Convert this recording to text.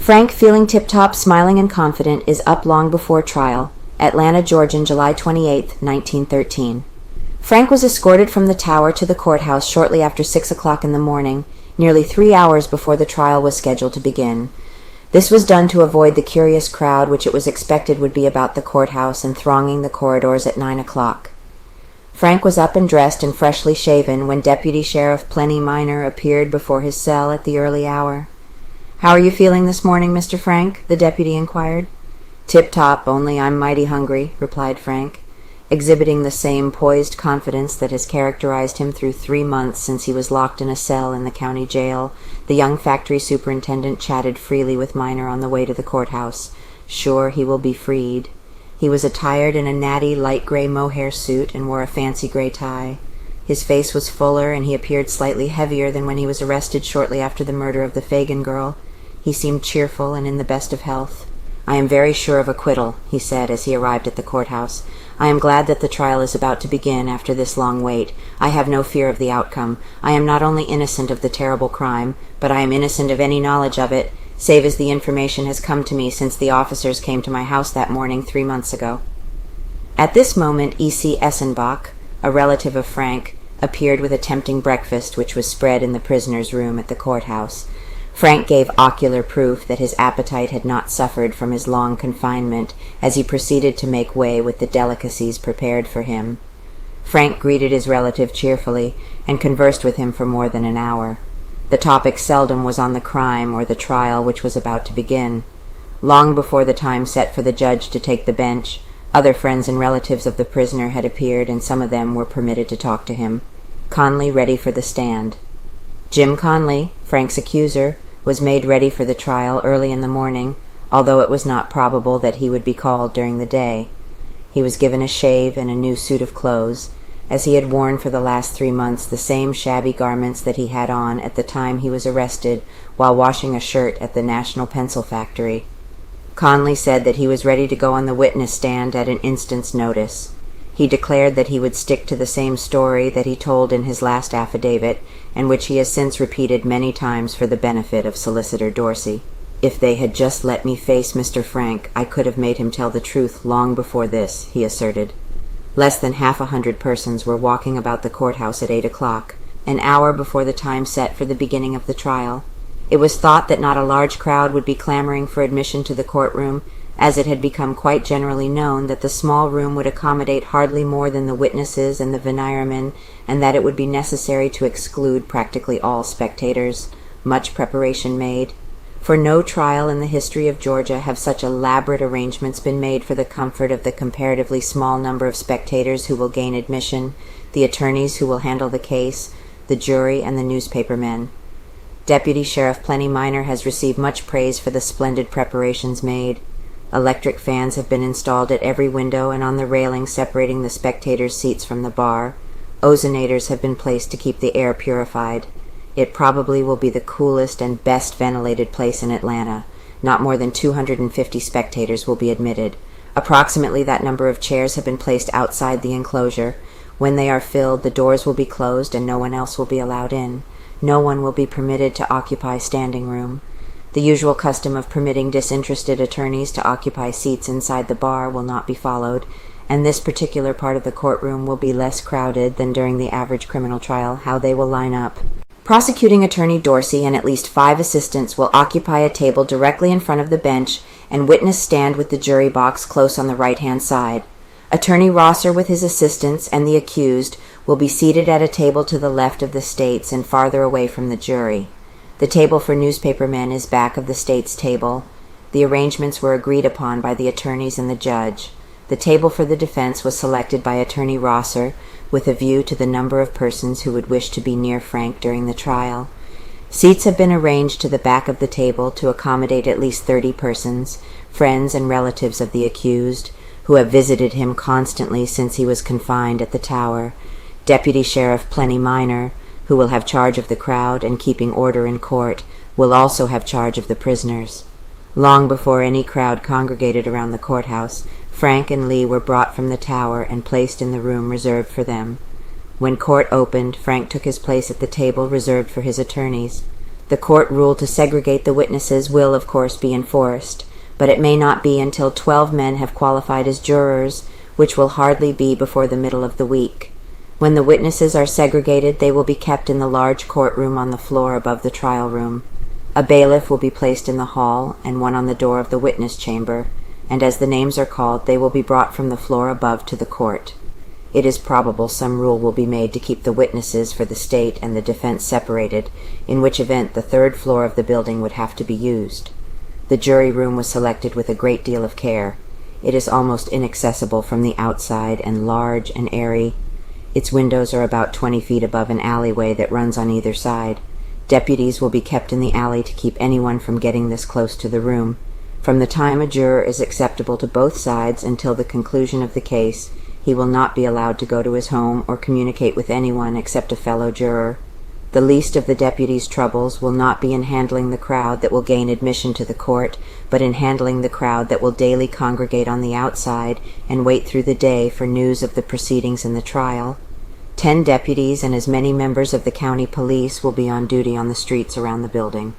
Frank, feeling tip-top, smiling and confident, is up long before trial. Atlanta, Georgian, July 28, 1913. Frank was escorted from the tower to the courthouse shortly after 6 o'clock in the morning, nearly 3 hours before the trial was scheduled to begin. This was done to avoid the curious crowd which it was expected would be about the courthouse and thronging the corridors at 9 o'clock. Frank was up and dressed and freshly shaven when Deputy Sheriff Plennie Miner appeared before his cell at the early hour. "How are you feeling this morning, Mr. Frank?" the deputy inquired. "Tip-top, only I'm mighty hungry," replied Frank. Exhibiting the same poised confidence that has characterized him through 3 months since he was locked in a cell in the county jail, the young factory superintendent chatted freely with Miner on the way to the courthouse. Sure he will be freed. He was attired in a natty light gray mohair suit and wore a fancy gray tie. His face was fuller, and he appeared slightly heavier than when he was arrested shortly after the murder of the Phagan girl. He seemed cheerful and in the best of health. "I am very sure of acquittal," he said as he arrived at the courthouse. "I am glad that the trial is about to begin after this long wait. I have no fear of the outcome. I am not only innocent of the terrible crime, but I am innocent of any knowledge of it, save as the information has come to me since the officers came to my house that morning 3 months ago." At this moment E.C. Essenbach, a relative of Frank, appeared with a tempting breakfast which was spread in the prisoner's room at the courthouse. Frank gave ocular proof that his appetite had not suffered from his long confinement as he proceeded to make way with the delicacies prepared for him. Frank greeted his relative cheerfully and conversed with him for more than an hour. The topic seldom was on the crime or the trial which was about to begin. Long before the time set for the judge to take the bench, other friends and relatives of the prisoner had appeared, and some of them were permitted to talk to him. Conley ready for the stand. Jim Conley, Frank's accuser, was made ready for the trial early in the morning, although it was not probable that he would be called during the day. He was given a shave and a new suit of clothes, as he had worn for the last 3 months the same shabby garments that he had on at the time he was arrested while washing a shirt at the National Pencil Factory. Conley said that he was ready to go on the witness stand at an instant's notice. He declared that he would stick to the same story that he told in his last affidavit, and which he has since repeated many times for the benefit of Solicitor Dorsey. "If they had just let me face Mr. Frank, I could have made him tell the truth long before this," he asserted. Less than 100 persons were walking about the courthouse at 8 o'clock, an hour before the time set for the beginning of the trial. It was thought that not a large crowd would be clamoring for admission to the courtroom, as it had become quite generally known that the small room would accommodate hardly more than the witnesses and the venirmen, and that it would be necessary to exclude practically all spectators. Much preparation made. For no trial in the history of Georgia have such elaborate arrangements been made for the comfort of the comparatively small number of spectators who will gain admission, the attorneys who will handle the case, the jury, and the newspapermen. Deputy Sheriff Plennie Miner has received much praise for the splendid preparations made. Electric fans have been installed at every window and on the railing separating the spectators' seats from the bar. Ozonators have been placed to keep the air purified. It probably will be the coolest and best ventilated place in Atlanta. Not more than 250 spectators will be admitted. Approximately that number of chairs have been placed outside the enclosure. When they are filled, the doors will be closed and no one else will be allowed in. No one will be permitted to occupy standing room. The usual custom of permitting disinterested attorneys to occupy seats inside the bar will not be followed, and this particular part of the courtroom will be less crowded than during the average criminal trial. How they will line up. Prosecuting Attorney Dorsey and at least 5 assistants will occupy a table directly in front of the bench, and witness stand with the jury box close on the right-hand side. Attorney Rosser with his assistants and the accused will be seated at a table to the left of the states and farther away from the jury. The table for newspapermen is back of the state's table. The arrangements were agreed upon by the attorneys and the judge. The table for the defense was selected by Attorney Rosser with a view to the number of persons who would wish to be near Frank during the trial. Seats have been arranged to the back of the table to accommodate at least 30 persons, friends and relatives of the accused, who have visited him constantly since he was confined at the tower. Deputy Sheriff Plennie Miner, who will have charge of the crowd and keeping order in court, will also have charge of the prisoners. Long before any crowd congregated around the courthouse, Frank and Lee were brought from the tower and placed in the room reserved for them. When court opened, Frank took his place at the table reserved for his attorneys. The court rule to segregate the witnesses will, of course, be enforced, but it may not be until 12 men have qualified as jurors, which will hardly be before the middle of the week. When the witnesses are segregated, they will be kept in the large courtroom on the floor above the trial room. A bailiff will be placed in the hall, and one on the door of the witness chamber, and as the names are called, they will be brought from the floor above to the court. It is probable some rule will be made to keep the witnesses for the state and the defense separated, in which event the third floor of the building would have to be used. The jury room was selected with a great deal of care. It is almost inaccessible from the outside and large and airy. Its windows are about 20 feet above an alleyway that runs on either side. Deputies will be kept in the alley to keep anyone from getting this close to the room. From the time a juror is acceptable to both sides until the conclusion of the case, he will not be allowed to go to his home or communicate with anyone except a fellow juror. The least of the deputies' troubles will not be in handling the crowd that will gain admission to the court, but in handling the crowd that will daily congregate on the outside and wait through the day for news of the proceedings in the trial. 10 deputies and as many members of the county police will be on duty on the streets around the building.